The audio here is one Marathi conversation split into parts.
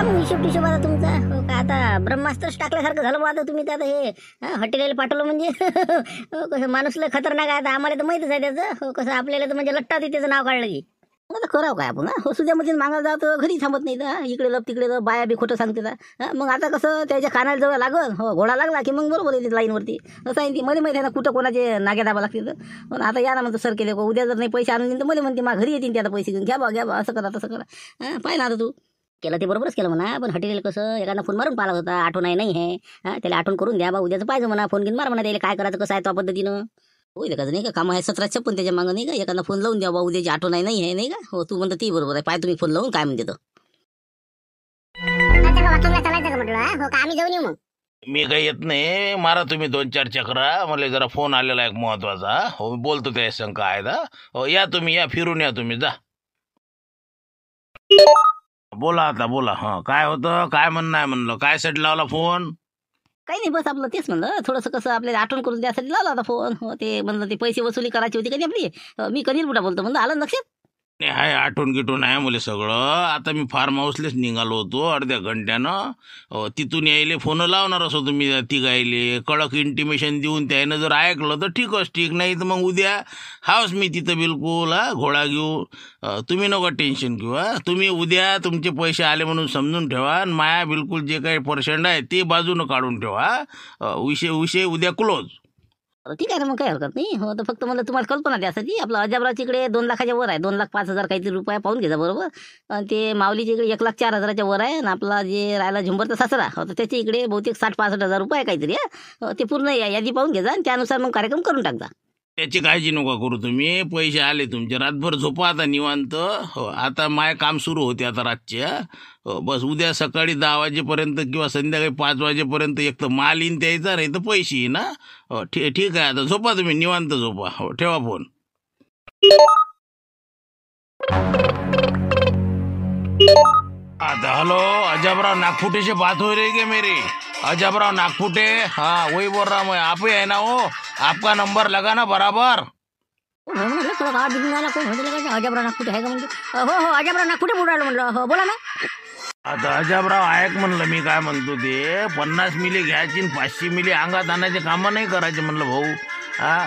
मग हिशोब आता तुमचा. हो का, आता ब्रह्मास्त्रच टाकल्यासारखं झालं बा आता तुम्ही. तर आता हे हॉटेलला पाठवलं म्हणजे कसं माणूस लय खतरनाक आहे. आता आम्हाला तर माहितच आहे त्याचं. हो कसं आपल्याला तर म्हणजे लट्टा त्याचं नाव काढलं की आता करावं काय आपण. हो सुद्यामध्ये मागायला जातो घरी थांबत नाही तर इकडे लप तिकडे लप, बाया बी खोटं सांगते तर मग आता कसं त्याच्या कानाला जवळ लागल. हो घोडा लागला की मग बरोबर येते लाईनवरती. असं आहे ती मध्ये माहिती आहे ना कुठं कोणाचे नाग्या दाबा लागते तर. पण आता या ना म्हणतो सर केले उद्या जर नाही पैसे आणून तर मला म्हणते मा घरी येतील ते आता पैसे घेऊन. घ्या बा असं करा तसं करा. पाय ना आता तू केलं ते बरोबरच केलं म्हणा. पण हॉटेल कसं एखादा फोन मारून पाहिला होता. आठवण नाही आहे. त्याला आठवण करून द्या बा उद्याचं पाहिजे म्हणा. फोन घेऊन मार म्हणा त्याला काय करायचं कसं आहे त्या पद्धतीनं. होईल का नाही का काम आहे 1756 त्याच्या मागं नाही का. एखादा फोन लावून द्या बा उद्याची आठवण नाही आहे नाही का. हो तू म्हणतो ती बरोबर आहे. पाय तुम्ही फोन लावून काय म्हणते तो आम्ही जाऊन येऊ मग. मी काही येत नाही. मारा तुम्ही 2-4 चक्रा. मला जरा फोन आलेला एक महत्वाचा. हो मी बोलतो त्या संग काय दा. हो या तुम्ही या फिरून या तुम्ही जा. बोला आता बोला. हा काय होतं काय म्हणणं आहे म्हणलं. काय साठी लावला फोन. काही नाही बस आपलं तेच म्हणलं थोडंसं कसं आपल्याला आठवण करून द्यासाठी लावला होता फोन. हो ते म्हणलं ते पैसे वसुली करायची होती का नाही आपली. मी कधीच बुटा बोलतो म्हणलं आलं लक्षात. नाही हाय आठवण गिटून आहे मला सगळं. आता मी फार्म हाऊसलेच निघालो होतो अर्ध्या घंट्यानं. तिथून यायले फोन लावणारच होतो मी तिघायले. कडक इंटिमेशन देऊन त्यानं जर ऐकलं तर ठीकच ठीक. नाही तर मग उद्या हावच मी तिथं बिलकुल घोडा घेऊ. तुम्ही नका टेन्शन घेऊ. तुम्ही उद्या तुमचे पैसे आले म्हणून समजून ठेवा. आणि माया बिलकुल जे काही पर्सेंट आहे ते बाजूनं काढून ठेवा. विषय उद्या क्लोज. ठीक आहे ना मग काही हरकत नाही. हो तर फक्त मला तुम्हाला कल्पना द्यासाठी आपलं अजबरावच्या इकडे 2 लाखाच्या वर आहे. 2,05,000 काहीतरी रुपये पाहून घ्यायचा बरोबर. आणि ते माऊलीच्या इकडे 1,04,000च्या वर आहे. आणि आपला जे राहिला झुंबरचा सासरा हो तर त्याच्या इकडे बहुतेक 60-65 हजार रुपये काहीतरी आहे. ते पूर्ण यादी पाहून घ्यायचा आणि त्यानुसार मग कार्यक्रम करून टाकजा. त्याची काळजी नका करू तुम्ही. पैसे आले तुमचे रातभर झोपा आता निवांत. हो आता माय काम सुरू होते आता रातच्या. बस उद्या सकाळी 10 वाजेपर्यंत किंवा संध्याकाळी 5 वाजेपर्यंत एक तर माल येईन द्यायचा नाही तर पैसे येईन. हो ठीक आहे आता झोपा तुम्ही निवांत झोपा. हो ठेवा फोन. आता हेलो अजबराव नागफुटे से बात हो रही है मेरी. अजबराव नागफुटे. हाँ वही बोल रहा हूँ मैं. आप ही है ना वो. आपका नंबर लगा ना बराबर. अजबराव नागपुटे आहे का म्हणजे. हो अजबराव नागपुटे बोलू राहिलो म्हणलं. हो बोला ना. आता अजबराव ऐक म्हणलं मी काय म्हणतो ते 50 मिली घ्यायची 500 मिली अंगात आणायचे कामं नाही करायचे म्हणलं भाऊ.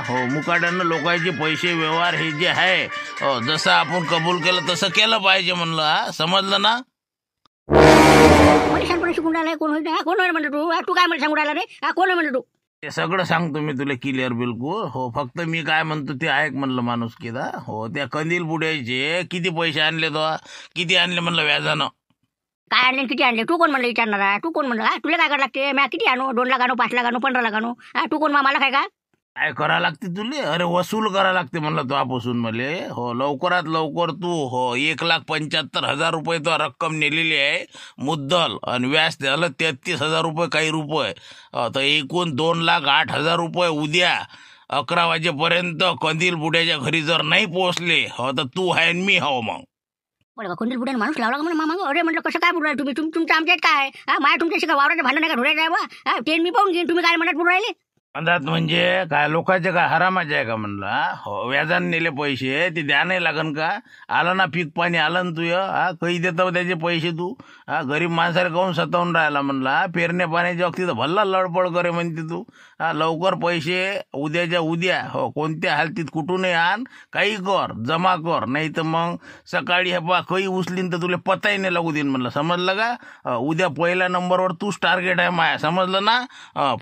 हो मुकाट्यानं लोकांचे पैसे व्यवहार हे जे आहे जसं आपण कबूल केलं तसं केलं पाहिजे म्हणलं. समजलं ना. शिकून राहिलाय कोण होईल म्हणलं तू काय मला सांगून राहिला रे. कोण आहे म्हणलं तू. ते सगळं सांगतो मी तुला क्लिअर बिलकुल. हो फक्त मी काय म्हणतो ते ऐक म्हणलं माणूस किदा. हो त्या कंदील बुड्याचे किती पैसे आणले तो. किती आणले म्हणलं व्याजानं. काय आणले किती आणले तू कोण म्हणलं विचारणार आहे. तू कोण म्हणलं तुला काय करायला लागते. मी किती आणू 2 लाख आणू 5 लाख आणू 15 लाख आणू. तू कोण मला काय का काय करा लागते तुले. अरे वसूल करा लागते म्हणलं तो आपासून मले. हो लवकरात लवकर तू 1,75,000 रुपये तो रक्कम नेलेली आहे मुद्दल. आणि व्याज झालं 33,000 रुपये काही रुपये. तर एकूण 2,08,000 रुपये उद्या 11 वाजेपर्यंत कंदील बुड्याच्या घरी जर नाही पोहोचले तर तू आहे मी हो मग. कंदील बुड्याने माणूस लावला का म्हणून. अरे म्हटलं कसं काय बोलू तुम्ही. तुमच्या आमच्यात काय माझ्या तुमच्याशी का वावराचे भांडण नाही का ढोळायचं आहे बा. ते मी पाहून घेईन तुम्ही काय म्हणत बोलू राहिले. अंदाज म्हणजे काय लोकांचे काय हरामाचे आहे का म्हणलं. हो व्याजाने नेले पैसे ते द्या नाही लागन का. आलं ना पीक पाणी आलं ना तुय. काही देतो त्याचे पैसे तू. गरीब माणसाला काहून सतावून राहिला म्हणला. पेरण्या पाण्याच्या बाबतीत भल्ला लडपड करे म्हणते तू. लवकर पैसे उद्याच्या उद्या हो कोणत्या हालतीत कुठूनही आण काही कर जमा कर. नाही तर मग सकाळी काही उचलीन तर तुला पताही नाही लागू देईन म्हणलं. समजलं का. उद्या पहिल्या नंबरवर तूच टार्गेट आहे माया. समजलं ना.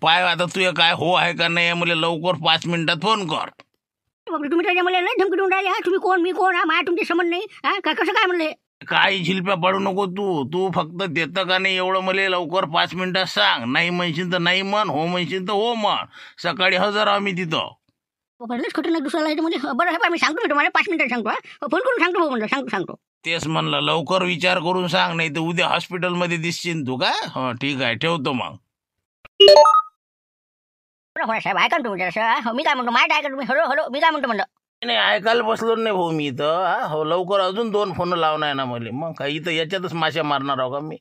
पाय आता तुझे काय हो आहे का नाही मला लवकर 5 मिनिटात फोन कर. तुम्ही त्याच्या मला धमकी देऊन राहिले. तुम्ही कोण मी कोण माया तुमचे समज नाही. कसं काय म्हणले. काही शिल्प्या पडू नको तू फक्त देतं का नाही एवढं मला लवकर 5 मिनिटात सांग. नाही म्हणशील तर नाही म्हण. हो म्हणशील तर हो म्हण. सकाळी हजर आम्ही तिथं. खोटं नाही दुसऱ्याला म्हणजे बरं आहे मी सांगतो. मी तुम्हाला 5 मिनिटात सांगतो. फोन करून सांगतो भाऊ म्हणलं. सांगतो. तेच म्हणलं लवकर विचार करून सांग. नाही तर उद्या हॉस्पिटलमध्ये दिसशील तू का. हो ठीक आहे ठेवतो मग. साहेब ऐका तुम्ही जरा. मी काय म्हणतो माहिती ऐका तुम्ही. हॅलो मी काय म्हणतो. नाही ऐकायला बसलो नाही भाऊ मी इथं. हो लवकर अजून 2 फोन लावणार आहे ना मला. मग काही इथं याच्यातच माश्या मारणार आहो का मी.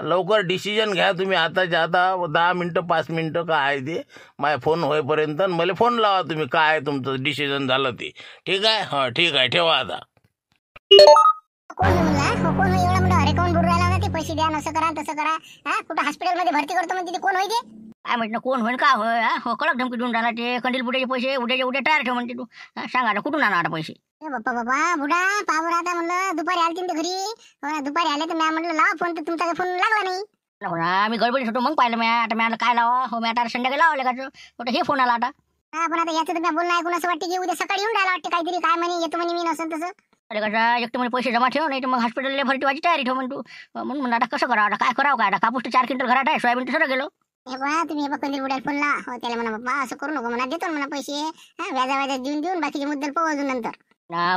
लवकर डिसिजन घ्या तुम्ही आताच्या आता 10 मिनटं 5 मिनटं काय आहे ते माझ्या फोन होईपर्यंत. मला फोन लावा तुम्ही काय तुमचं डिसिजन झालं ते. ठीक आहे. ठीक आहे ठेवा आता. पैसे द्या, असं करा तसं करा. हा, कुठं हॉस्पिटलमध्ये भरती करतो म्हणते, ते कोण होय ते? काय म्हटलं कोण होईल का होय हो कडक धमकी देऊन राहिला ते कंदील बुड्याचे पैसे उद्याच्या उद्या तयार ठेव म्हणते तू. सांगा आता कुठून आणा आता पैसे. ए बाप्पा बाप्पा, बुडा पावर आता म्हणलं दुपारी आलते ते घरी. हो ना, दुपारी आले तर मी म्हणलं लावा फोन, तर तुमचा फोन लागला नाही. हो ना, मी गडबडीत होतो मग पाहिलं मी आता मी काय लावा हो मी आता संध्याकाळी लावले का कुठं हे फोन आला आता. हा, पण आता याचं तर मी बोलणं ऐकून असं वाटतं की उद्या सकाळी येऊन राहिला वाटतं काहीतरी, काय म्हणे येतो म्हणे मी नसेल तसं. अरे कसा एक तर म्हणे पैसे जमा ठेव नाही तर मग हॉस्पिटलला भरती व्हायची तयारी ठेव म्हणतो. म्हणून म्हणलं आता कसं करावं, आता काय करावं, काय आता कापूस तर 4 क्विंटल घरात आहे, सोयाबीन तर सगळं गेलो. हे बा तुम्ही हे बा कंदील बुड्याला फोन ला. हो, त्याला म्हणा बाप्पा असं करू नको म्हणा, देतो म्हणा पैसे. हा, व्याजा देऊन बाकीचे मुद्दल पाहू अजून नंतर.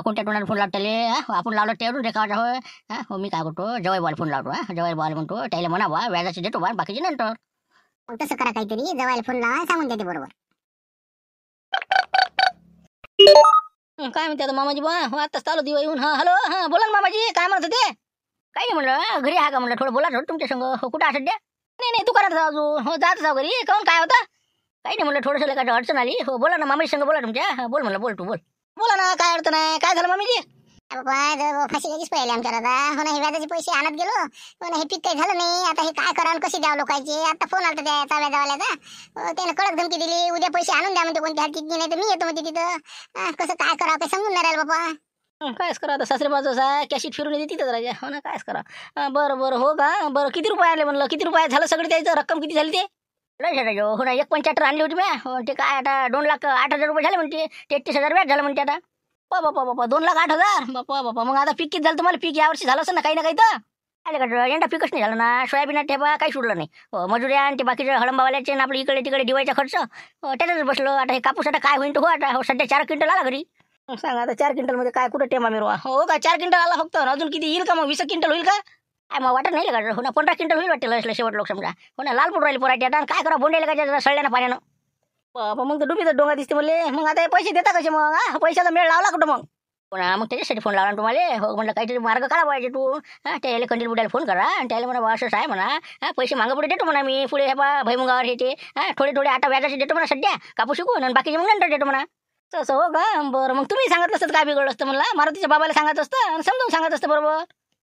कोणत्या टोनाला फोन लावताले आपण लावलं तेवढून रेखावाचा होय. हो मी काय करतो जवाई बॉल फोन लावतो. जवाई बॉल म्हणतो त्याला म्हणा बा व्याजाचे देतो बा बाकीचे नंतर. मग तसं करा काहीतरी, जवायला फोन लावा, सांगून द्या ते बरोबर. काय म्हणते आता मामाजी बा हो आताच चालू दिवा येऊन. हा हॅलो, हा बोला ना मामाजी, काय म्हणत होते? काही नाही म्हणलं घरी आहे का म्हणलं, थोडं बोला थोडं तुमच्या संग. हो कुठं असं द्या? नाही दुकानात जाऊ अजून. हो जात जाऊ घरी. काऊन काय होतं? काही नाही म्हणलं थोडंसं लेखाची अडचण आली. हो बोला ना मामाजी संग बोला तुमच्या. बोल म्हणलं बोल तू बोल. बोला ना काय अडचण आहे, काय झालं मामीजी? बाबा फाशी घ्यायचीच पहिले आमच्यावर आता. हो ना, हे व्याजाचे पैसे आणत गेलो. हो ना, हे पीक काही झालं नाही. आता हे काय करा आणि कसे द्यावं लोकांचे. आता फोन आला त्या व्याजावाल्याचा. त्यानं कडक धमकी दिली, उद्या पैसे आणून द्या म्हणते कोणत्या हाती, नाही तर मी येतो म्हणते तिथं. कसं काय करावं काही समजून नाही राहिलं बाबा. कायच करा आता सासरे बाजू कॅशीट फिरून येते तिथंच राजा. हो ना कायच करा. बरं बरं हो का बरं किती रुपये आले म्हणलं, किती रुपये झालं सगळं द्यायचं, रक्कम किती झाली ते? लय झालं हो ना, 1.75 आणली होती मी. हो ते काय आता 2,08,000 रुपये झाले म्हणते. 33,000 व्याज झालं म्हणते आता. बापा 2,08,000 बापा. मग आता पीक किती झालं तुम्हाला? पीक यावर्षी झालं असं ना काही ना काही तर. आले का यंदा पीकच नाही झालं ना. सोयाबीन ठेपा काही सुटलं नाही. हो मजुऱ्या आणि ते बाकीचे हळंबावाल्याचे आणि आपलं इकडे तिकडे दिवाळीचा खर्च त्याच्यातच बसलो. आता हे कापूस आता काय होईल तो हो आता. हो सध्या 4 क्विंटल आला घरी. सांगा आता 4 क्विंटलमध्ये काय कुठं टेमा मिरवा. हो का 4 क्विंटल आला फक्त. अजून किती येईल का मग? 20 क्विंटल होईल का? काय मग वाटत नाही का? हो ना 15 क्विंटल होईल वाटतं शेवट लोक समजा. हो ना लाल राहिली पोरायची आता. काय करा बोंडेला का सळल्यानं पाण्यानं. मग तर डुबीचं डोंगा दिसते म्हणले. मग आता हे पैसे देता कसे मग? हा पैशाचा मेळ लावला कुठं मग? पुन्हा मग त्याच्यासाठी फोन लावला तुम्हाला. हो म्हटलं काहीतरी मार्ग काढा पाहिजे तू. त्याला कंदील बुड्याला फोन करा आणि त्याला म्हणा असं आहे म्हणा. पैसे मागं पुढे देतो म्हणा मी. पुढे हे बा भैमुगावर हे ते थोडे आता व्याजाचे देतो म्हणा सध्या कापूस शिकून, आणि बाकीचे मग नंतर देतो म्हणा. तसं हो का बरं. मग तुम्ही सांगत असतं काय बिघडलं असतं म्हणला. मारुतीच्या बाबाला सांगत असतं आणि समजून सांगत असतं बरोबर.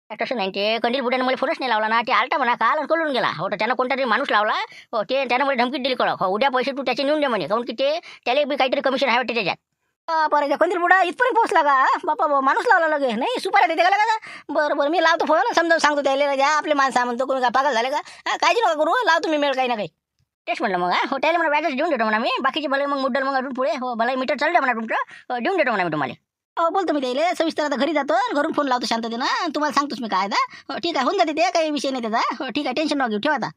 तसं नाही ते कंदील बुड्यानं मला फोनच नाही लावला ना. ते आलता म्हणा काल कळून गेला. हो तर त्यानं कोणता तरी माणूस लावला. हो ते त्यानं मला धमकीत दिली कळक. हो उद्या पैसे तू त्याचे नेऊन दे म्हणे. काऊन की ते त्याला बी काहीतरी कमिशन आहे वाटते त्याच्यात. बरं कंदील बुडा इथपर्यंत पोहोचला का? बापा माणूस लावला लगे नाही सुपाऱ्या देते का का? बरं मी लावतो फोन, समजावून सांगतो त्याला. द्या आपले माणसं म्हणतो कोणी काय पागल झाले का? काळजी नका करू, लावतो मी मेळ काही ना काही. तेच म्हटलं मग हो त्याला म्हणा व्याजच देऊन देतो म्हणा मी. बाकीचे भले मग मुद्दल मग अजून पुढे हो भले मीटर चालू द्या म्हणा तुमचं. देऊन देतो म्हणा मी तुम्हाला. हो बोलतो मी त्याला सविस्तर. आता घरी जातो घरून फोन लावतो शांततेनं. तुम्हाला सांगतोच मी काय आता. हो ठीक आहे होऊन जाते ते काही विषय नाही त्याचा. हो ठीक आहे टेन्शन न घेऊ ठेवा आता.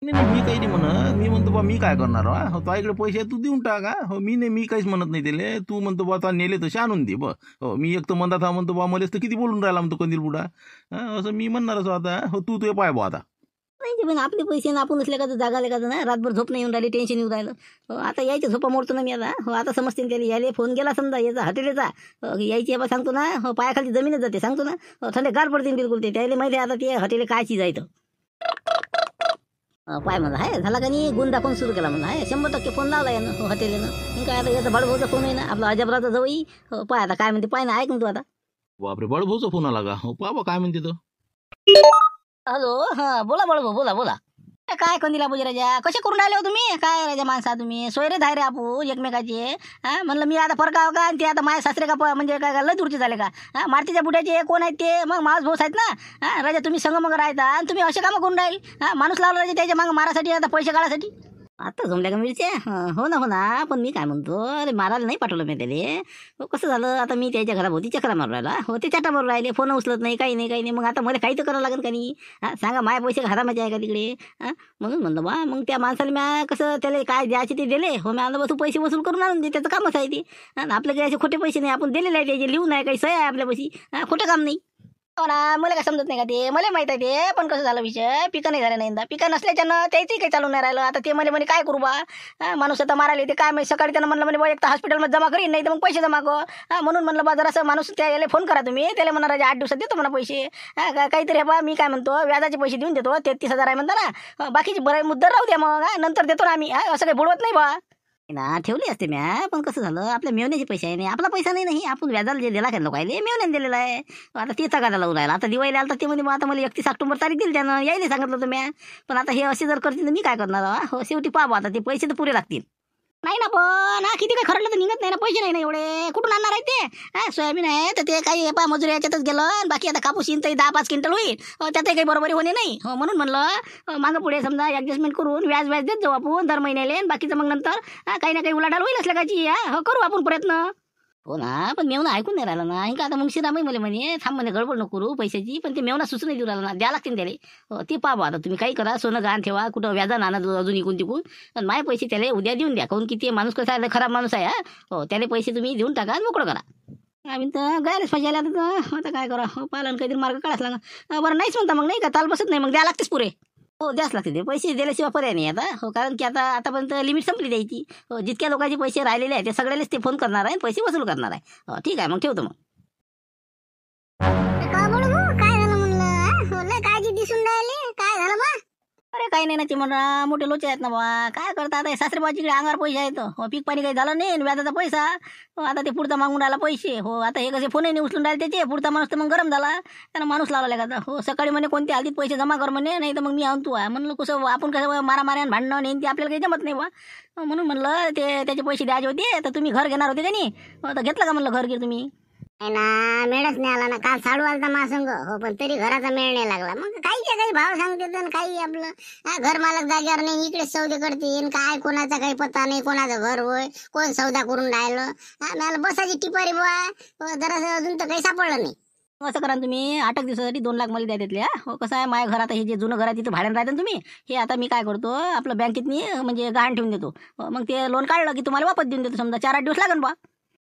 नाही मी काही नाही म्हणत. मी म्हणतो बा मी काय करणार हो तो इकडे पैसे तू देऊन टाका. हो मी काहीच म्हणत नाही त्याला. तू म्हणतो बा तो नेले तसे आणून दे. हो मी एक तर म्हणतात हा म्हणतो बा मलाच तर किती बोलून राहिला म्हणतो कंदील बुडा. असं मी म्हणणारच आता. हो तू पाय बा आता. नाही मग आपले पैसे ना आपण असले का जागा लेखाचं ना. रातभर झोप नाही येऊन राहिली, टेन्शन येऊन राहिलं. हो आता यायच्या झोपा मोडतो ना मी आता. हो आता समजते त्याला. यायला फोन गेला समजा याचा हॉटेलचा यायची बा सांगतो ना. हो पायाखाली जमीनच जाते सांगतो ना. हो थंडे गार पडते बिलकुल ते. त्याला माहिती आता ते हॉटेल काय चीज आहे तर. पाय म्हणलं आहे झाला का नाही. गुण दाखवून सुरू केला म्हणलं आहे 100% फोन लावला यानं हो हॉटेलनं. काय आता याचा बडभाऊचा फोन आहे ना आपला अजबराचा जवळ. हो पाय आता काय म्हणते पाय ना ऐक ना तू आता. बापरे बळभाऊचा फोन आला का? हो बाबा काय म्हणते तो. हॅलो हां बोला बडभाऊ बोला. काय कंदिला बुजी राजा कसे करून राहिले हो तुम्ही? काय राजा माणसा तुम्ही सोयरे धाय रे आपू एकमेकाचे. म्हणलं मी आता फरकाव का आणि ते आता माझ्या सासरे का म्हणजे काय लय दूरचे झाले का? मारुतीच्या बुड्याचे कोण आहेत ते? मग मावस भाऊस आहेत ना. राजा तुम्ही संग मग राहता आणि तुम्ही असे कामं करून राहील. माणूस लावला राजा त्याच्या मागं मारासाठी आता पैसे काढायसाठी. आता जमल्या का मिरच्या? हो ना पण मी काय म्हणतो अरे मारायला नाही पाठवलं मी त्याला. हो कसं झालं आता मी त्याच्या घराभोवती चक्रा मारून राहिला. हो ते चाटा मारून राहिले फोन उचलत नाही काही नाही. मग आता मला काही तर करावं लागेल का नाही? सांगा माझ्या पैसे हरामाचे आहे का तिकडे? म्हणून म्हणलं बा मग त्या माणसाला मी कसं त्याला काय द्यायचे ते दिले. हो मी आणलं बसून पैसे वसूल करून आणून दे त्याचं कामच आहे ते. आपले काही असे खोटे पैसे नाही आपण दिलेले आहे त्याचे लिहून आहे काही सह्या आहे आपल्या पैसे. खोटं काम नाही. हो ना मला काय समजत नाही का ते. मला माहित आहे ते. पण कसं झालं विषय पिकं नाही झालं नाही यंदा. पिकं नसल्याच्यानं त्याचंही काही चालू नाही राहिलं. आता ते म्हणे काय करू बा. माणूस आता मारायला ते काय माहिती. सकाळी त्यानं म्हणलं म्हणे एक तर हॉस्पिटलमध्ये जमा करीन नाही तर मग पैसे जमा कर. म्हणून म्हणलं बा जरासं माणूस त्याला फोन करा तुम्ही. त्याला म्हणा राजा 8 दिवसात देतो म्हणा पैसे. काहीतरी हे बा मी काय म्हणतो व्याजाचे पैसे देऊन देतो 33,000 आहे म्हणता ना. बाकीचे बरं मुद्दा राहू द्या मग नंतर देतो ना आम्ही. असं काही बुडवत नाही बा. ना ठेवली असते म्या, पण कसं झालं आपल्या मेवण्याचे पैसे आहे नाही, आपला पैसा नाही आपण व्याजाला जे दिला का लोकायले मेवण्याने दिलेला आहे. आता ते तगादा लावून राहिला. आता दिवाळीला आला तर ते म्हणजे मग आता मला 31 ऑक्टोबर तारीख दिली त्यानं, यायला सांगितलं होतं म्या. पण आता हे असे जर करतील तर मी काय करणार हो, शेवटी पाहा आता ते पैसे तर पुरे लागतील. नाही ना पण किती काय खरडलं तर निघत नाही ना, पैसे नाही ना एवढे, कुठून आणणार आहे ते. सोयाबीन आहे तर ते काही मजुरी याच्यातच गेलं, आणि बाकी आता कापूस येईन तरी 10-5 क्विंटल होईल. त्यातही काही बरोबरी होणे नाही. म्हणून म्हणलं मागं पुढे समजा ऍडजस्टमेंट करून व्याज देत जाऊ आपण दर महिन्याला, आणि बाकीचं मग नंतर काही ना काही उलाढाल होईल असल्या काची. करू आपण प्रयत्न. हो ना, पण मेवना ऐकून नाही राहिला ना. का आता मग शिरामाई मला म्हणे थांब म्हणे, गडबड नको करू पैशाची, पण ते मेवना सुचून नाही देऊ राहिला ना, द्या लागतील त्याला. ती पाहा आता तुम्ही काही करा, सोनं गहाण ठेवा, कुठं व्याजा आणा अजून इकून तिकून, आणि माझे पैसे त्याला उद्या देऊन द्या. काहून की ते माणूस कसा आहे, खराब माणूस आहे. हो, त्याला पैसे तुम्ही देऊन टाका आणि मोकळं करा. आम्ही तर गायलाच पाहिजे आता काय करा. पालन काहीतरी मार्ग काढाच लागा. बरं नाहीच म्हणता मग, नाही का ताल बसत नाही मग, द्या लागतेच पुरे. हो द्याच लागते ते पैसे, दिल्याशिवाय पर्याय नाही आता. हो, कारण की आतापर्यंत लिमिट संपली द्यायची. हो, जितक्या लोकांचे पैसे राहिलेले आहे ते सगळ्यालाच ते फोन करणार आहे, पैसे वसूल करणार आहे. हो ठीक आहे, मग ठेवतो मग. का बोलू भाऊ, काय झालं म्हणलं? लय काळजी दिसून राहिली, काय झालं बा? अरे काही नाही ना, ते म्हणा मोठे लोचे आहेत ना बा, काय करता आता. सासरेबाजीकडे अंगावर पैसे आहेत. हो, पीक पाणी काही झालं नाही, आणि व्याजाचा पैसा. हो, आता ते पुढचा मागून राहिला पैसे. हो, आता हे कसे फोनही नाही उचलून राहिले त्याचे. पुढचा माणूस तर मग गरम झाला, त्याला माणूस लावला का. हो, सकाळी म्हणे कोणत्या हल्दीत पैसे जमा कर म्हणे, नाही तर मग मी आणतो आहे म्हणलं. कसं आपण कसं मारामाऱ्या भांडणं नाही ते आपल्याला काही जमत नाही बा. म्हणून म्हणलं ते त्याचे पैसे द्यायचे होते, तर तुम्ही घर घेणार होते का नाही. तर घेतलं का म्हणलं घर घे तुम्ही. नाही ना, मेळच नाही आला ना. काल साडू आलता महासंघ. हो, पण तरी घराचा मेळ नाही लागला. मग काही भाव सांगते तर काही आपलं घर मालक जागेवर नाही, इकडे सौदे करते. काय कोणाचा काही पत्ता नाही, कोणाचं घर होय, कोण सौदा करून राहिलं. मला बसायची टिपारी बुवा, जरा अजून तर काही सापडलं नाही. असं करा तुम्ही 8 दिवसासाठी 2 लाख मला द्या त्यातल्या. हो, कसं आहे माझ्या घरात हे जे जुनं घर आहे तिथं भाड्यानं राहतं तुम्ही, हे आता मी काय करतो आपलं बँकेतनी म्हणजे गहाण ठेवून देतो. मग ते लोन काढलं की तुम्हाला वापस देऊन देतो. समजा 4-8 दिवस लागेल बा.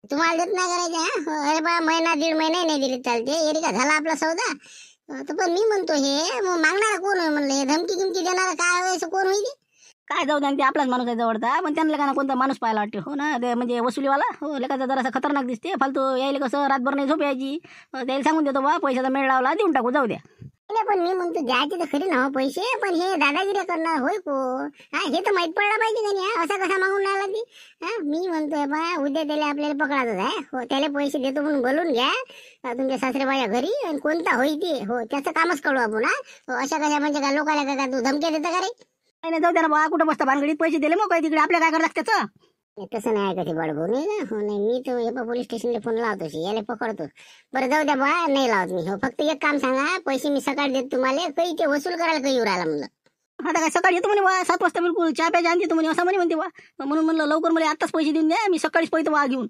तुम्हाला देत नाही करायचे. अरे बा, महिना 1.5 महिना नाही दिले चालते. एरी का झाला आपला सौदा. तर पण मी म्हणतो हे मग मागणारा कोण आहे म्हणलं, हे धमकी किमकी देणारा काय व्हायचं कोण होईल? काय जाऊ द्या, ते आपलाच माणूस आहे जवळचा, पण त्यांना लेखाना कोणता माणूस पाहायला वाटते. हो ना, ते म्हणजे वसुलीवाला. हो, लेखाचा जरासा खतरनाक दिसते. फालतू यायला कसं रातभर नाही झोप यायची. त्याला सांगून देतो बा, पैशाचा मेळ लावला देऊन टाकू, जाऊ द्या. नाही, पण मी म्हणतो द्यायचे तर खरी ना पैसे, पण हे दादागिरी करणार होय कोण? हे तर माहित पडला पाहिजे का नाही. असा कसा मागून राहिला ती. मी म्हणतोय बा, उद्या त्याला आपल्याला पकडायचं आहे. हो, त्याला पैसे देतो म्हणून बोलून घ्या तुमच्या सासरेबाया घरी, आणि कोणता होई ते. हो, त्याचं कामच करू आपण. अशा कशा म्हणजे काय लोकांना काय तू धमक्या देता का रे? नाही जाऊ द्या ना बा, कुठं बसता भानगडीत, पैसे दिले मग काय तिकडे आपल्या काय करायला त्याचं. तसं नाही ऐकायचं बाळभाऊ, नाही ना. हो नाही, मी तर हे पोलीस स्टेशनला फोन लावतो, याला पकडतो. बरं जाऊ द्या बा, नाही लावत मी. हो, फक्त एक काम सांगा, पैसे मी सकाळी देतो तुम्हाला, काही ते वसूल करायला काही येऊ राहिला म्हणलं. आता काय सकाळी येतो म्हणे बा, 7 वाजता बिलकुल चहा प्यायच्या आणते म्हणे, असं म्हणते बा. म्हणून म्हणलं लवकर मला आत्ताच पैसे देऊन द्या, मी सकाळीच पैसे बा घेऊन.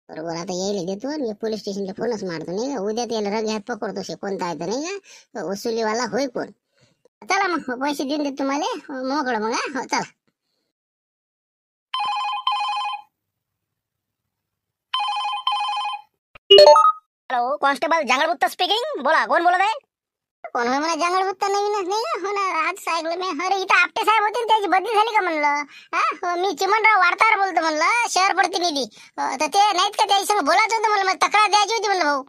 बरोबर, आता यायला देतो आणि पोलीस स्टेशनला फोनच मारतो, नाही का. उद्या त्याला रग हात पकडतो, कोणता आहे तर नाही का वसुलीवाला होय कोण. चला मग पैसे देऊन देतो तुम्हाला, मोकळं मग. हो चला. Hello, constable Jangalbutta speaking. बोला, कोण बोलत आहे. कोण होय मला जंगलबुत्ता नवीनच नाही का. हो ना, आज ऐकलं मी. अरे इथं आपटे साहेब होते, त्याची बदली झाली का म्हणलं. हो, मी चिमणराव वार्ताहर बोलतो म्हणलं, शहर प्रतिनिधी. तर ते नाहीत का, त्याच्या संग बोलायचं होतं म्हणलं, मला तक्रार द्यायची होती म्हणलं भाऊ.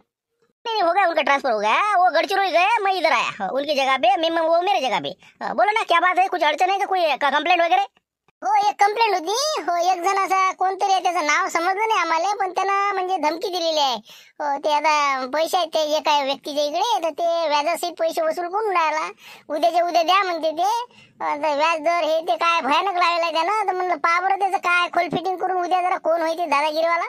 नहीं हो गया, उनका ट्रांसफर हो गया, वो गढ़चिरौली गए, मैं इधर आया उनकी जगह पे, मैं वो मेरे जगह पे. बोलो ना क्या बात है, कुछ अड़चन है का, कोई कंप्लेंट वगैरह. हो, एक कंप्लेंट होती. हो, एक जण असा कोणतरी आहे, त्याचं नाव समजलं नाही आम्हाला, पण त्यानं म्हणजे धमकी दिलेली आहे. हो, ते आता पैसे आहेत ते एका व्यक्तीच्या इकडे, तर ते व्याजासहित पैसे वसूल करून राहिला. उद्याच्या उद्या द्या म्हणते ते. व्याज दर हे ते काय भयानक लावलेलं आहे त्यानं. तर म्हणलं पहा बरं त्याचं काय खोल फिटिंग करून उद्या जरा कोण होईल दादागिरीवाला.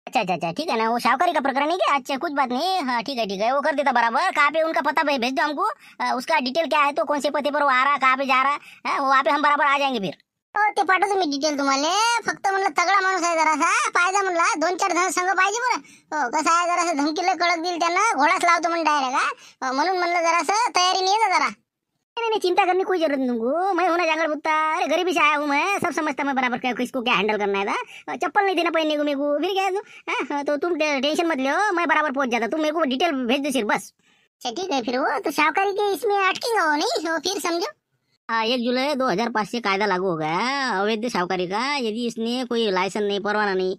अच्छा अच्छा अच्छा, ठीक है ना, वो शाहकारी का प्रकरण है क्या. अच्छा, कुछ बात नहीं. हाँ ठीक है, वो कर देता बराबर. कहाँ पे उनका पता भेज दो हमको, उसका डिटेल क्या है, तो कौन से पते पर वो आ रहा, कहाँ पे जा रहा है, वहाँ पे हम बराबर आ जाएंगे फिर. हो, ते पाठवतो मी डिटेल तुम्हाला. फक्त म्हणलं तगडा माणूस आहे जरासा, पाहिजे म्हणला 2-4 जण संघ पाहिजे बरं. हो, कसं आहे जरासा धमकीला कळक देईल त्यांना, घोडाच लावतो म्हणून डायरेक्ट. म्हणून म्हणलं जरासं तयारी नाही जरा. नहीं, चिंता करने की कोई जरूरत नहीं तुमको. मैं हूं ना जंगलबुत्ता. अरे गरीबी से आया हूँ मैं, सब समझता मैं बराबर, क्या किसको क्या हैंडल करना है था. चप्पल नहीं देना पहनने को मेरे को, फिर क्या है तो तुम टेंशन मत लो, मैं बराबर पहुंच जाता. तुम मेरे को डिटेल भेज दो सिर्फ बस. अच्छा ठीक है, फिर वो तो शाहकारी के इसमें अटकेगा वो नहीं. हो, फिर समझो. 1 जुलाई 2005 से कायदा लागू हो गया अवैध शाहकारी का. यदि इसने कोई लाइसेंस नहीं, परवाना नहीं,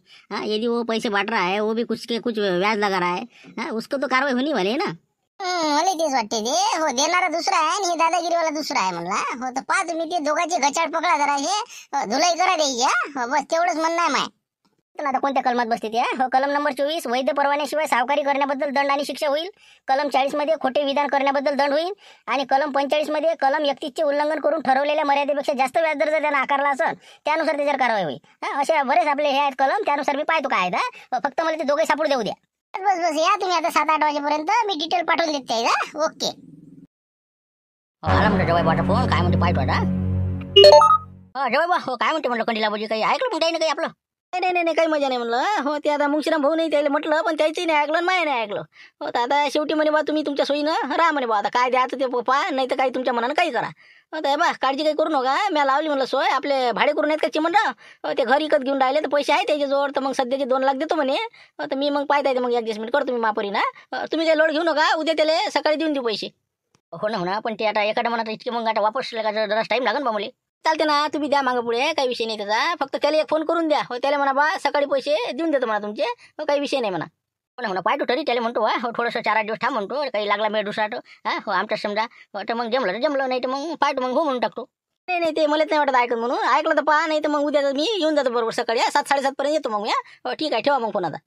यदि वो पैसे बांट रहा है, वो भी कुछ के कुछ व्याज लगा रहा है, उसको तो कार्रवाई होने वाली है ना. मला तेच वाटते ते. हो, देणारा दुसरा आहे आणि हे दादागिरीवाला दुसरा आहे म्हणला. हो, तर पहा तुम्ही ते दोघांचे घचाड पकडा जरा, हे धुलाई करा द्यायची. हो, बस तेवढंच म्हणणं आहे माय. पण आता कोणत्या कलमात बसते ते? हो, कलम नंबर 24 वैध परवान्याशिवाय सावकारी करण्याबद्दल दंड आणि शिक्षा होईल. कलम 40 मध्ये खोटे विधान करण्याबद्दल दंड होईल. आणि कलम 45 मध्ये कलम 31 चे उल्लंघन करून ठरवलेल्या मर्यादेपेक्षा जास्त व्याजदर जर त्यानं आकारला असेल त्यानुसार त्याच्यावर कारवाई होईल. असे बरेच आपले हे आहेत कलम, त्यानुसार मी पाहतो काय आहेत. फक्त मला ते दोघे सापडू देऊ द्या. बस बस या तुम्ही आता 7-8 वाजेपर्यंत, मी डिटेल पाठवून देते. ओके. आला म्हणतो जवाई बाटा फोन, काय म्हणते पाहतो आता. जवाई बा, हो काय म्हणते म्हणलं कंडीला बाजी, काही ऐकलं पण काही ना काही आपलं. नाही काही मजा नाही म्हणलं. हो, ते आता मुंगशीराम भाऊ नाही त्याला म्हटलं, पण त्याची नाही ऐकलं आणि माय नाही ऐकलं. हो, तर आता शेवटी म्हणे बा तुम्ही तुमच्या सोयीनं राहा म्हणे बा. आता काय द्यायचं ते पहा, नाही तर काही तुमच्या मनानं काही करा. तर बा काळजी काही करू नका, मी लावली म्हणलं सोय. आपले भाडे करून आहेत का चिमणराव, ते घर विकत घेऊन राहिले तर पैसे आहे त्याच्याजवळ, तर मग सध्याचे 2 लाख देतो म्हणे. तर मी मग पाहता येते मग ॲडजस्टमेंट करतो मी मापरी ना. तुम्ही काही लोड घेऊ नका, उद्या त्याला सकाळी देऊन देऊ पैसे. हो ना, पण ते आता एखाद्या मनात इतके मग आता वापस जरा टाईम लागेल बा मला. चालते ना, तुम्ही द्या मागं पुढे, काही विषय नाही त्याचा. फक्त त्याला एक फोन करून द्या. हो, त्याला म्हणा बा सकाळी पैसे देऊन देतो म्हणा तुमचे. हो, काही विषय नाही म्हणा. हो, पाहतो तरी त्याला म्हणतो हो, थोडंसं 4-8 दिवस थांब म्हणतो, काही लागला मेळ दुसरा हो आमच्या समजा. हो, तर मग जमलं नाही तर मग पाहतो, मग हो म्हणून टाकतो. नाही ते मलाच नाही वाटत ऐकत म्हणून. ऐकलं तर पहा, नाही तर मग उद्या मी येऊन जातो बरोबर सकाळी 7-7:30 पर्यंत येतो मग. हो ठीक आहे, ठेवा मग फोन आता.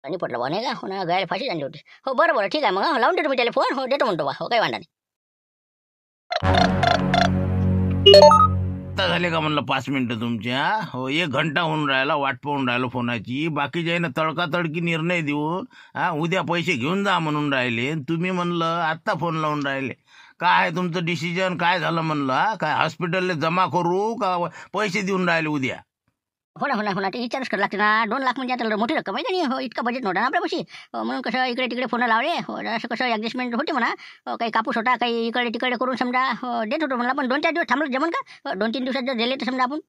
आणि पटलं बा नाही का, हो ना, गायला फाशी आणली होती. हो बरं ठीक आहे मग, लावून देतो मी त्याला फोन. हो देतो म्हणतो बा. हो काही वांधा नाही. आता झाले का म्हणलं 5 मिनिटं तुमच्या? हो, 1 घंटा होऊन राहिला, वाट पाहून राहिलो फोनाची. बाकीच्या आहे ना तडकातडकी निर्णय देऊन उद्या पैसे घेऊन जा म्हणून राहिले. तुम्ही म्हणलं आत्ता फोन लावून राहिले. काय आहे तुमचं डिसिजन? काय झालं म्हणलं? काय हॉस्पिटलला जमा करू का पैसे देऊन राहिले उद्या? हो ना, ते विचारच करावं लागते ना. 2 लाख म्हणजे आता मोठी रक्कम आहे का नाही. हो, इतका बजेट नव्हता ना आपल्यापाशी. म्हणून कसं इकडे तिकडे फोन लावले. हो, असं कसं ॲडजस्टमेंट होते म्हणा. काही कापूस होता, काही इकडे तिकडे करून समजा देत होतो म्हणला. पण 2-4 दिवस थांबलं जमन का? 2-3 दिवसात जर दिले तर समजा आपण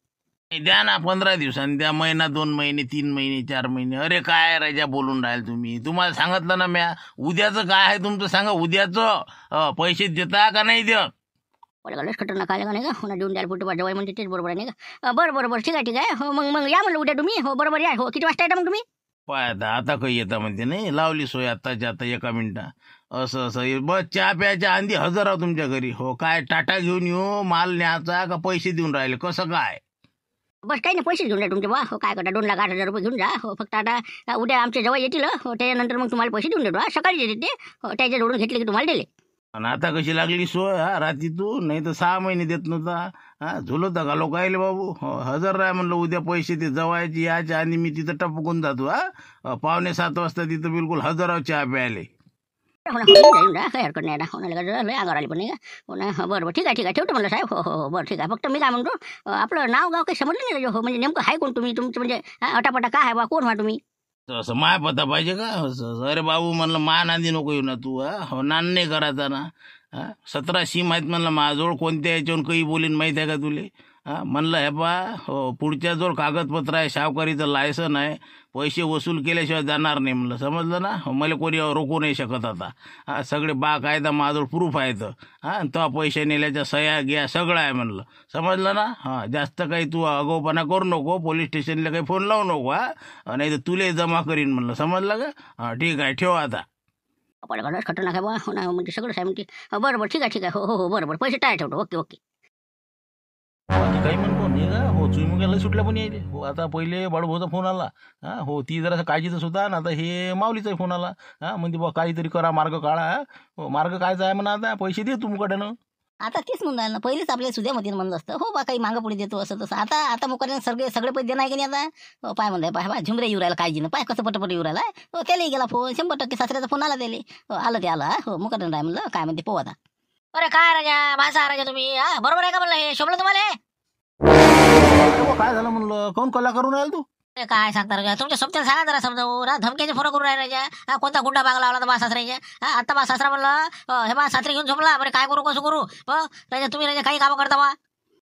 द्या ना, 15 दिवसांनी द्या. महिना, 2 महिने, 3 महिने, 4 महिने. अरे काय राजा बोलून राहील तुम्ही? तुम्हाला सांगितलं ना म्या. उद्याचं काय आहे तुमचं सांगा. उद्याचं पैसे देता का नाही देत? लस खतरनाक आलं का नाही का. हो ना, देऊन द्यायला पुढे जवाई म्हणते तेच बरोबर आहे नाही का. बरं ठीक आहे. हो मग या म्हणलं उद्या तुम्ही. हो बरोबर या. हो, किती वाजता येता मग तुम्ही? पाय आता काही येता म्हणते नाही. लावली सोय आत्ताच्या आता 1 मिनिटा. असं बस चहा प्यायच्या आधी हजर आहो तुमच्या घरी. हो, काय टाटा घेऊन येऊ, माल न्यायचा का पैसे देऊन राहिले, कसं काय? बस काही नाही, पैसे घेऊन जा तुमचे बा. हो काय करता, 2,08,000 रुपये घेऊन जा. हो, फक्त आता उद्या आमचे जवळ येतील. हो, त्याच्यानंतर मग तुम्हाला पैसे देऊन देतो. सकाळी देते ते. हो, त्याच्या जोडून घेतले की तुम्हाला दिले. आणि आता कशी लागली सोय रात्री तू? नाही तर 6 महिने देत नव्हता. झुलवता का लोकायले बाबू? हो, हजर राह म्हणलं उद्या पैसे. ते जवायची याच्या आणि मी तिथं टपकून जातो. 6:45 वाजता तिथं बिलकुल हजर आहो चहा प्यायले. हो ना, येऊन जा, काही हरकत नाही. होणार लय अंगावर आली पण नाही का. हो ना, बरं ठीक आहे ठेवतो म्हणलं साहेब. हो बरं ठीक आहे. फक्त मी काय म्हणतो, आपलं नाव गाव काही समजलं नाही. हो, म्हणजे नेमकं आहे कोण तुम्ही? तुमचं म्हणजे अटापटा काय आहे बा, कोण व्हा तुम्ही? असं माय पता पाहिजे का? अरे बाबू म्हणलं मा नांदी नको येऊ ना तू. हो, नान नाही करायचा ना. 17 सीम आहेत म्हणलं माझ्याजवळ. कोणत्या याच्यावर काही बोलीन माहीत आहे का तुले? म्हणलं हे बा, हो पुढच्या जवळ कागदपत्र आहे, सावकारीचं लायसन आहे, पैसे वसूल केल्याशिवाय जाणार नाही म्हणलं. समजलं ना? मला कोणी रोखू नाही शकत आता. सगळे बाकायदा माझ्याजवळ प्रूफ आहेत. तो पैसे नेल्याच्या सह्या घ्या सगळं आहे म्हणलं. समजलं ना? जास्त काही तू आगाऊपणा करू नको. पोलीस स्टेशनला काही फोन लावू नको. नाही तर तुले जमा करीन म्हणलं. समजलं का? ठीक आहे, ठेव आता. आपण खतरनाक आहे बा. हो ना, म्हणजे सगळं आहे म्हणते. बरं ठीक आहे. हो बरोबर, पैसे टाय ठेवतो. ओके. काही म्हणतो नाही का. हो, चुईमुग्याला सुटल्या पण यायले. हो, आता पहिले बाळूभाऊचा फोन आला. हो, ती जरा काळजीतच होता ना. आता हे माऊलीचाही फोन आला. म्हणजे बा काहीतरी करा, मार्ग काढा. हो, मार्ग कायचा आहे म्हणा. आता पैसे दे तुमकडनं. आता तेच म्हणून राहिलं ना, पहिलेच आपल्या सुद्यामध्ये म्हणलं असतं. हो बा, काही मागं पुढे देतो असं तसं. आता मुकाने सगळे पैसे देणार की नाही आता. हो, पाय म्हणताय पाय झुमरे येऊ राहिला काळजीनं. पाय कसं पटपट येऊ राहिला. हो, त्यालाही गेला फोन. 100% सासऱ्याचा फोन आला त्याला. हो, आलं ते आलं. हो, मुकाने राय म्हणलं काय म्हणते पोह आता. अरे काय राजा, भाषा राजा तुम्ही. बरोबर आहे का म्हणलं, हे शोभलं तुम्हाला? काय झालं म्हणलं, कोण कला करून राहील तू? काय सांगता राजा, तुमच्या सोबत्याला सांगा जरा समजावून. धमक्याचे फोन करून राहिले राजा. कोणता गुंडा बाग लावला तर बा सासऱ्याच्या. आता बा सासरा म्हणलं हे बा सासरे घेऊन झोपला. बरं काय करू कसं करू. राजा तुम्ही राजा काही कामं करता बा.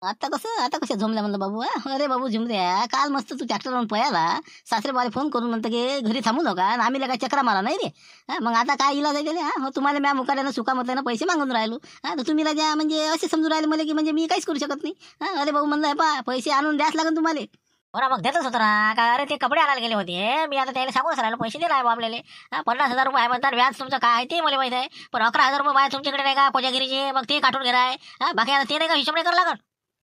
आता कसं झोमल्या म्हणलं बाबू. अरे बाबू झुमऱ्या, काल मस्त तू ट्रॅक्टरवरून पळाला. सासरे बाले फोन करून म्हणतं की घरी थांबू नका, आम्ही काय चक्रा मारा नाही रे. मग आता काय इलाज आहे त्याला. हो, तुम्हाला म्या मुकाड्यानं सुका म्हटल्यानं पैसे मागून राहिलो. तर तुम्ही राजा म्हणजे असे समजून राहिले मला की म्हणजे मी काहीच करू शकत नाही. अरे बाबू म्हणलं हे पा पैसे आणून द्यास लागेल तुम्हाला. हो ना, मग देतच होतो ना का. अरे ते कपडे आणायला गेले होते, मी आता त्याला सांगून राहिलो पैसे दिला आहे आपल्याला. 50,000 रुपये आहे म्हणतात, व्याज तुमचं काय आहे ते मला माहित आहे. पण 11,000 रुपये बाहेर तुमच्याकडे नाही का कोजागिरीचे, मग ते काटून घेणार आहे. बाकी आता ते नाही का हिशोब नाही करावं लागत.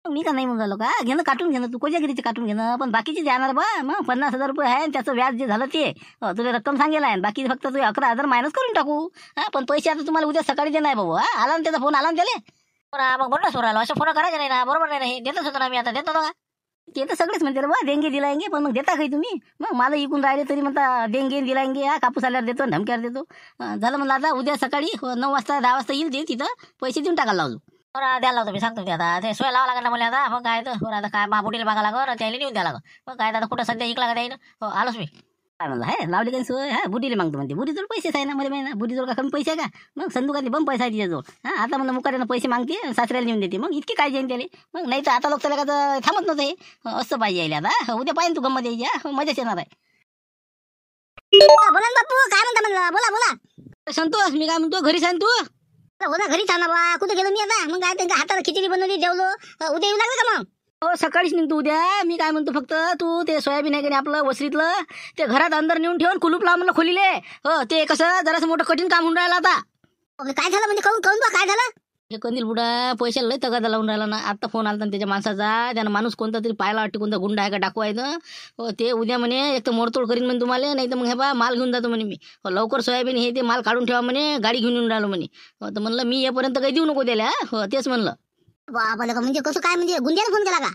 मी का नाही म्हणून का घेणं काटून घेणं, तू कोजागिरीचे काटून घेणं, पण बाकीचे जाणार बा. मग 50,000 रुपये आहे आणि त्याचं व्याज जे झालं ते तुला रक्कम सांगेल आहे. बाकी फक्त तू 11,000 मायनस करून टाकू. पण पैसे आता तुम्हाला उद्या सकाळी देणार भाऊ. आला ना त्याचा फोन, आला ना त्याला. मग बरोबर सोड राहिलो, असं फोन करायचं नाही ना. बरोबर नाही हे देतच होतो ना मी, आता देतो का. ते तर सगळेच म्हणते रे बा, देंगे दिलायंगे, पण मग देता काही तुम्ही. मग मला इकून राहिले तरी म्हणता देंगे दिलायंगे. कापूस आल्यावर देतो, धमक्यावर देतो. झालं म्हणलं आता उद्या सकाळी 9 वाजता 10 वाजता येईल ते, तिथं पैसे देऊन टाकायला लावतो. द्यायला लावतो मी, सांगतो ते आता. ते सोय लावा लागणार ना मला आता. मग काय तर आता काय महापुटीला मागा लागल, त्याला नेऊन द्या लागल. मग काय आता कुठं सध्या इकला का द्यायला. आलोच मी. काय म्हणलं आहे लावली काही सोय. बुडीला मागतो म्हणते. बुडीजवळ पैसेच आहे ना मला माहिती ना. बुडीजवळ का कमी पैसे आहे का. मग संदुकातली बंद पैसा आहे तिच्याजवळ. आता म्हणलं मुकाट्यानं पैसे मागते, सासऱ्याला नेऊन देते. मग इतकी काळजी आहे त्याला. मग नाही तर आता लोक त्याला का थांबत नव्हतं हे. असं पाहिजे यायला आता. उद्या पाहिजे तू गंमत यायची. मजाच येणार आहे. बोला ना बापू, काय म्हणता म्हणलं, बोला बोला. संतोष, मी काय म्हणतो घरी सांग तू. हो ना, घरीच ना बा. कुठे गेलो मी आता. मग काय त्यांच्या हाताला खिचडी बनवली, जेवलो. उद्या येऊ लागलं का मग. हो सकाळीच निघतो उद्या. मी काय म्हणतो फक्त तू ते सोयाबीन आहे की नाही आपलं वसरीतलं, ते घरात अंदर नेऊन ठेवून कुलूप लाव म्हणलं खोलीले. हो ते कसं जरासं मोठं कठीण काम होऊन राहिलं आता. काय झालं म्हणजे, कहून कहून बा काय झालं. हे कंदील बुडा पैशाला लय तगादा लावून राहिला ना. आता फोन आला ना त्याच्या माणसाचा. त्यानं माणूस कोणता तरी पाहायला वाटते, कोणता गुंडा आहे का डाकू आहे ना. हो ते उद्या म्हणे एक तर मोडतोड करीन म्हणे तुम्हाला, नाही तर मग हे बा माल घेऊन जातो म्हणे मी. लवकर सोयाबीन हे ते माल काढून ठेवा म्हणे, गाडी घेऊन येऊन राहिलो म्हणे. तर म्हणलं मी येपर्यंत काही देऊ नको त्याला. हो तेच म्हणलं. बाबा का म्हणजे कसं काय, म्हणजे गुंड्याने फोन केला का.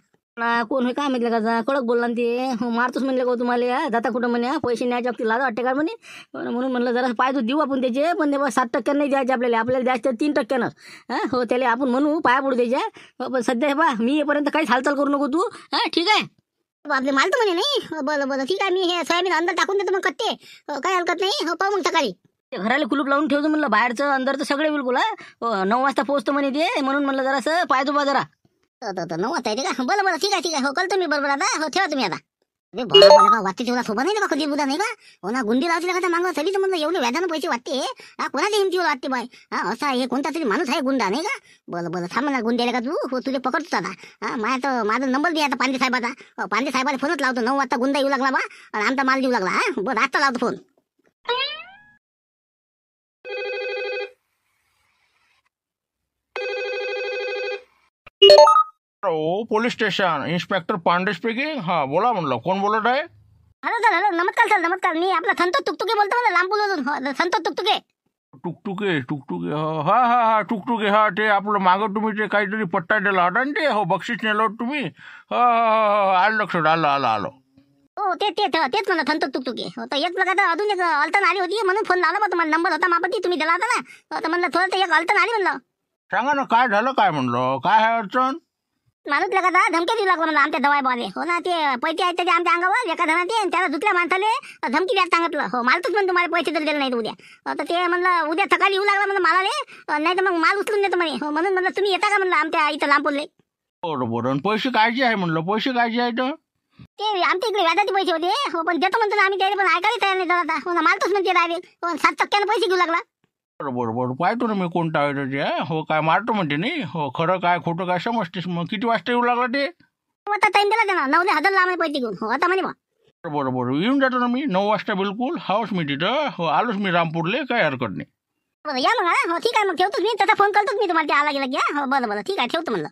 कोण होय काय माहिती का, कडक बोलला ना ते. मारतोच म्हणले का तुम्हाला, जाता कुठं म्हणे, पैसे न्यायचे आपली लाज वाटते का म्हणे. म्हणून म्हणलं जरा पाय तू देऊ आपण त्याचे, पण ते बस 7% नाही द्यायचे आपल्याला द्यायचे 3%. हो त्याला आपण म्हणू पाया पडू द्यायच्या. पण सध्या हे बा मी येपर्यंत काहीच हालचाल करू नको तू. ठीक आहे. आपले माल तर म्हणे नाही. बरं बरं ठीक आहे, मी हे सोयाबीन अंदर टाकून देतो मग कट्टे. काही हरकत नाही. हो पाहू मग सकाळी. ते घराला कुलूप लावून ठेवतो म्हणलं, बाहेरचं अंदरचं सगळे बिलकुल. 9 वाजता पोहोचतो म्हणे ते, म्हणून म्हणलं जरासं पाय बा जरा. 9 वाजता येते का. बरं बरं ठीक आहे ठीक आहे. हो कळतो मी बरोबर आता. हो ठेवा तुम्ही आता. अरे बाबा वाटते तेवढा सोबत नाही ना कधी बुधा नाही का. हो ना, गुंडी लावली का मागवा तरी तर म्हणलं एवढे व्याजानं पैसे वाटते. कोणाच्या हिमतीवर वाटते बाय. असा हे कोणता तरी माणूस आहे गुंडा नाही का. बरं बरं थांब ना, गुंड्याला का तू. हो तुझे पकडतो आता. माझा नंबर दे आता पांडे साहेबाचा. पांडे साहेबाला फोनच लावतो. 9 वाजता गुंडा येऊ लागला बा आणि आमचा माल देऊ लागला. बरं आता लावतो फोन. हो police station inspector Pandey speaking. हा बोला म्हणलं, कोण बोलत आहे. हॅलो सर, हॅलो नमस्कार सर, नमस्कार. मी आपला संतोष तुकतुके बोलतो म्हणलं, लांबून. संतोष तुकतुके. टुकटुके हा हा हा टुकटुके. हा ते आपलं मागं तुम्ही ते काहीतरी पट्टा दिला होता ना ते. हो बक्षीस नेलं होतं तुम्ही. हा हा हा आलं लक्षात, आलं. हो तेच म्हणलं संतोष तुकतुके. हो तर एक प्रकारचं अजून एक अडचण आली होती, म्हणून फोन लावला. मग तुम्हाला नंबर होता मापाती, तुम्ही दिला होता ना. तर म्हणलं थोडं एक अडचण आली म्हणलं. सांगा ना काय झालं, काय म्हणलं, काय आहे अडचण. माणूस लगाता धमकी देऊ लागला म्हणलं आमच्या दवाईबाने. हो ना, ते पैसे आहेत त्याचे आमच्या अंगावर एका जणाचे, त्याला दुसऱ्या माणसाले धमकी द्यायला सांगितलं. हो मालतोच म्हणून तुम्हाला पैसे तर दिले नाही उद्या. तर ते म्हणलं उद्या सकाळी येऊ लागला म्हणलं मालाले, नाही तर मग माल उचलून देतो म्हणे. हो म्हणून म्हणलं तुम्ही येता का म्हणलं आमच्या इथं लांबूरले. बरोबर. पैसे कायचे आहे म्हणलं, पैसे कायचे आहेत. ते आमच्या इकडे व्याजाचे पैसे होते. हो पण देतो म्हणतो ना आम्ही त्याला, पण ऐकायला तयार नाही आता. हो ना, मालतोच म्हणते डायरेक्ट. हो 7% पैसे घेऊ लागला. बरोबर पाहतो ना मी कोणता आहे ते. हो काय मारतो म्हणते नाही. हो खरं काय खोटं काय समजतेस. मग किती वाजता येऊ लागला ते. आता टाइम दिला त्यांना, 9,000 लांब पैसे घेऊन. हो आता म्हणे बा. बरोबर येऊन जातो ना मी 9 वाजता बिलकुल. हाऊस मी तिथं. हो आलोच मी रामपूरले, काही हरकत नाही. बरं या मग. हो ठीक आहे मग ठेवतोच मी. त्याचा फोन करतोच मी तुम्हाला, ते आला गेला की. हो बरं ठीक आहे ठेवतो म्हणलं.